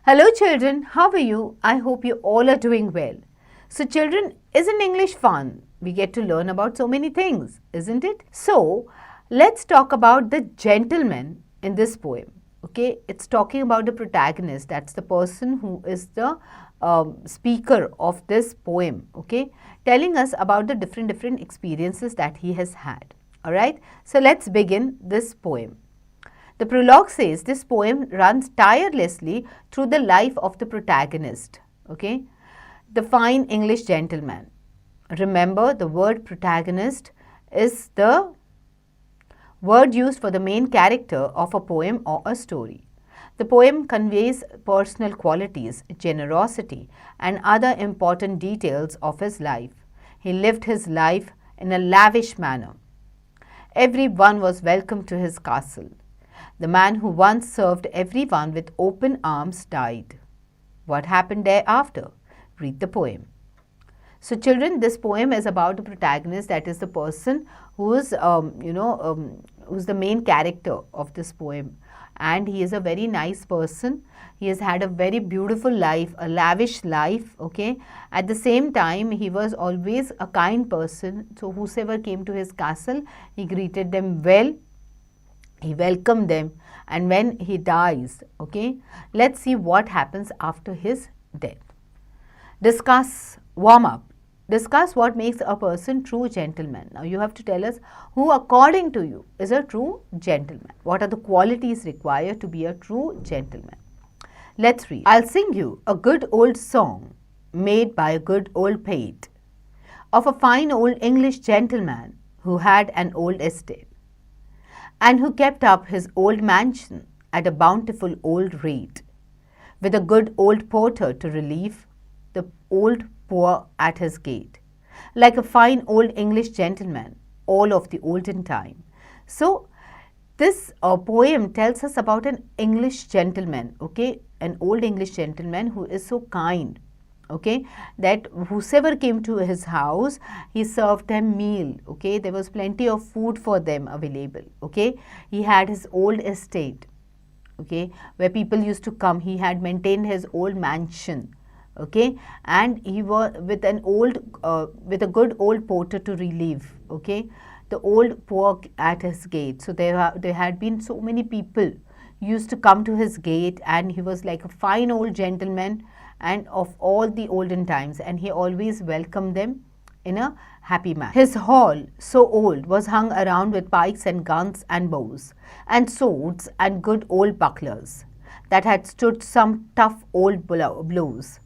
Hello children, how are you? I hope you all are doing well. So children, isn't English fun? We get to learn about so many things, isn't it? So, let's talk about the gentleman in this poem. Okay, it's talking about the protagonist, that's the person who is the speaker of this poem, okay, telling us about the different experiences that he has had. Alright, so let's begin this poem. The prologue says this poem runs tirelessly through the life of the protagonist, okay, the fine English gentleman. Remember, the word protagonist is the word used for the main character of a poem or a story. The poem conveys personal qualities, generosity, and other important details of his life. He lived his life in a lavish manner. Everyone was welcome to his castle. The man who once served everyone with open arms died. What happened thereafter? Read the poem. So children, this poem is about the protagonist, that is the person who is, who's the main character of this poem. And he is a very nice person. He has had a very beautiful life, a lavish life, okay. At the same time, he was always a kind person. So whosoever came to his castle, he greeted them well. He welcomed them, and when he dies, okay, let's see what happens after his death. Discuss, warm up. Discuss what makes a person true gentleman. Now you have to tell us who according to you is a true gentleman. What are the qualities required to be a true gentleman? Let's read. I'll sing you a good old song made by a good old poet of a fine old English gentleman who had an old estate, and who kept up his old mansion at a bountiful old rate, with a good old porter to relieve the old poor at his gate, like a fine old English gentleman, all of the olden time. So, this poem tells us about an English gentleman, okay, an old English gentleman who is so kind, okay, that whosoever came to his house, he served them meal, okay, there was plenty of food for them available, okay. He had his old estate, okay, where people used to come. He had maintained his old mansion, okay, and he was with an old with a good old porter to relieve, okay, the old poor at his gate. So there had been so many people used to come to his gate, and he was like a fine old gentleman and of all the olden times, and he always welcomed them in a happy manner. His hall, so old, was hung around with pikes and guns and bows and swords and good old bucklers that had stood some tough old blows.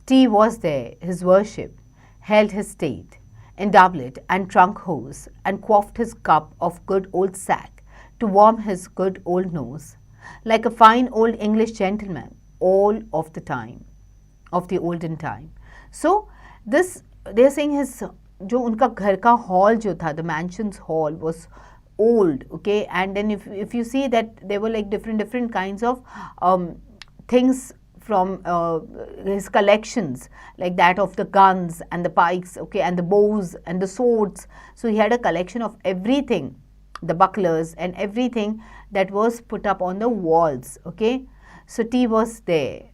Tea was there, his worship held his state in doublet and trunk hose, and quaffed his cup of good old sack to warm his good old nose, like a fine old English gentleman all of the time, of the olden time. So this, they are saying his, जो उनका घर का hall जो था, the mansion's hall was old, okay, and then if you see that there were like different kinds of things from his collections, like that of the guns and the pikes, okay, and the bows and the swords. So he had a collection of everything, the bucklers and everything that was put up on the walls, okay. So tea was there.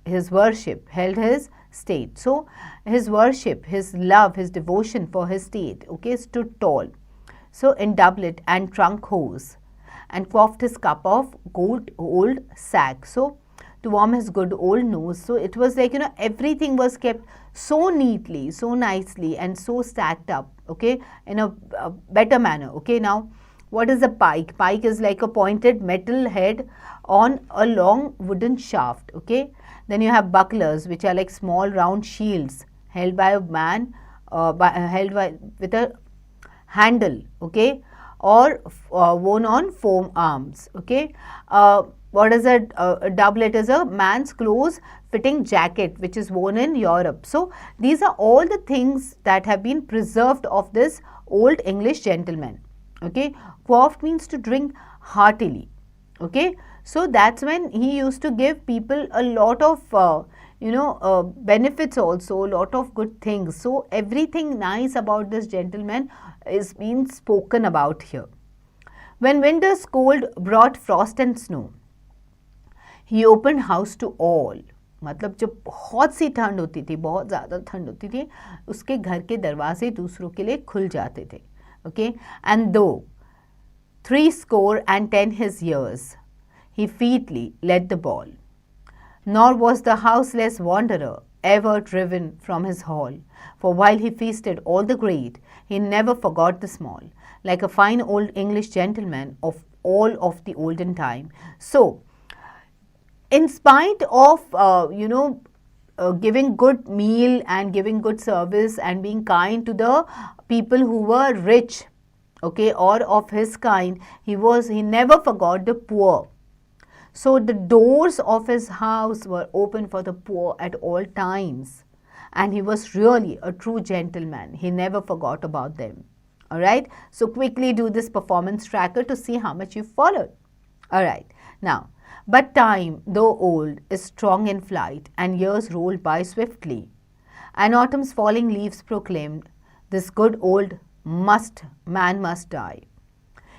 His worship held his state. So his worship, his love, his devotion for his state, okay, stood tall. So in doublet and trunk hose, and quaffed his cup of good old sack, so to warm his good old nose. So it was like, everything was kept so neatly, so nicely, and so stacked up, okay, in a better manner, okay. Now, what is a pike? Pike is like a pointed metal head on a long wooden shaft, okay. Then you have bucklers, which are like small round shields held by a man, with a handle, okay, or worn on foam arms, okay. What is a doublet? Is a man's close fitting jacket which is worn in Europe. So these are all the things that have been preserved of this old English gentleman, okay. Quaffed means to drink heartily, okay. So that's when he used to give people a lot of benefits also, a lot of good things. So everything nice about this gentleman is being spoken about here. When winter's cold brought frost and snow, He opened house to all. मतलब जब बहुत सी ठंड होती थी, बहुत ज़्यादा ठंड होती थी, उसके घर के दरवाजे दूसरों के लिए खुल जाते थे. Okay, and though 70 his years, he featly led the ball. Nor was the houseless wanderer ever driven from his hall, for while he feasted all the great, he never forgot the small, like a fine old English gentleman of all of the olden time. So, in spite of giving good meal and giving good service and being kind to the people who were rich, okay, or of his kind, he never forgot the poor. So the doors of his house were open for the poor at all times, and he was really a true gentleman. He never forgot about them. All right, so quickly do this performance tracker to see how much you followed. All right, now, but time, though old, is strong in flight, and years roll by swiftly. And autumn's falling leaves proclaimed, this good old man must die.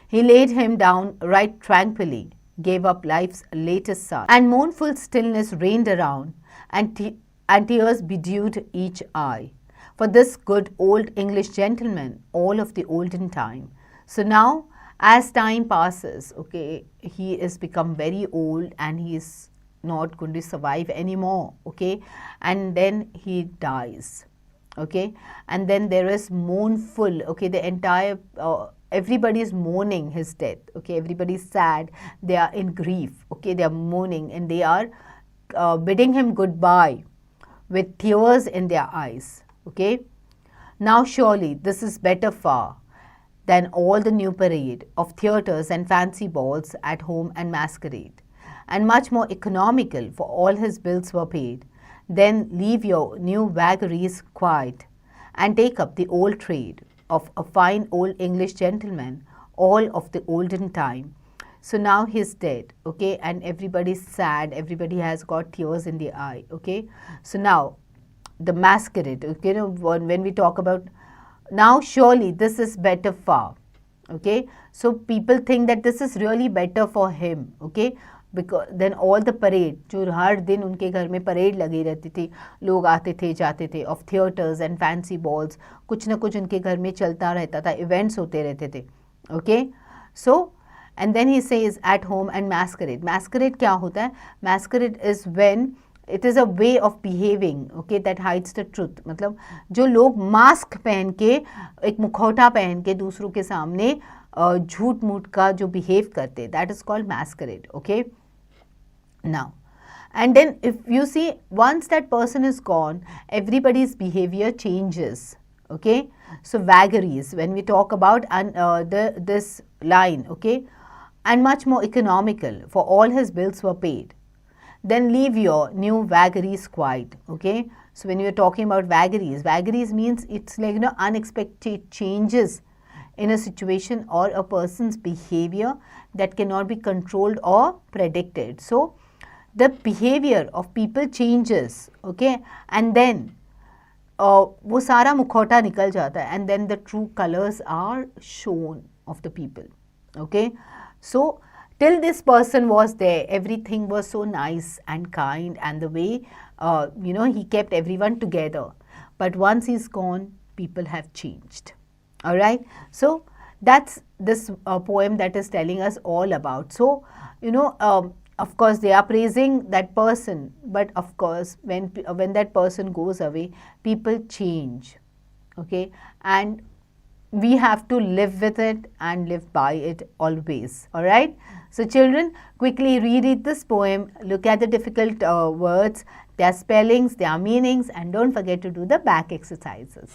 He laid him down right tranquilly, gave up life's latest sigh, and mournful stillness reigned around, and tears bedewed each eye. For this good old English gentleman, all of the olden time. So now, as time passes, okay, he is become very old and he is not going to survive anymore, okay, and then he dies, okay, and then there is mournful, okay, the entire everybody is mourning his death, okay, everybody is sad, they are in grief, okay, they are mourning and they are bidding him goodbye with tears in their eyes, okay. Now surely this is better far than all the new parade of theatres and fancy balls at home and masquerade, and much more economical, for all his bills were paid. Then leave your new vagaries quiet, and take up the old trade of a fine old English gentleman, all of the olden time. So now he's dead, okay, and everybody's sad, everybody has got tears in the eye, okay. So now the masquerade, okay, when we talk about now surely this is better far, okay, so people think that this is really better for him, okay, because then all the parade, जो हर दिन उनके घर में parade लगी रहती थी, लोग आते थे जाते थे, of theatres and fancy balls, कुछ ना कुछ उनके घर में चलता रहता था, events होते रहते थे, okay, so and then he says at home and masquerade. Masquerade क्या होता है? Masquerade is when it is a way of behaving, okay, that hides the truth. मतलब जो लोग मास्क पहन के, एक मुखौटा पहन के दूसरों के सामने झूठ मूठ का जो behave करते, that is called masquerade, okay. Now, and then if you see, once that person is gone, everybody's behavior changes, okay. So vagaries, when we talk about this line, okay, and much more economical, for all his bills were paid. Then leave your new vagaries quiet, okay. So when you're talking about vagaries, vagaries means it's like, unexpected changes in a situation or a person's behavior that cannot be controlled or predicted. So the behavior of people changes, okay, and then वो सारा मुखौटा निकल जाता है, and then the true colors are shown of the people, okay. So till this person was there, everything was so nice and kind, and the way he kept everyone together. But once he's gone, people have changed. All right. So that's this poem that is telling us all about. So of course they are praising that person, but of course when that person goes away, people change. Okay, and we have to live with it and live by it always. All right. So children, quickly reread this poem, look at the difficult words, their spellings, their meanings, and don't forget to do the back exercises.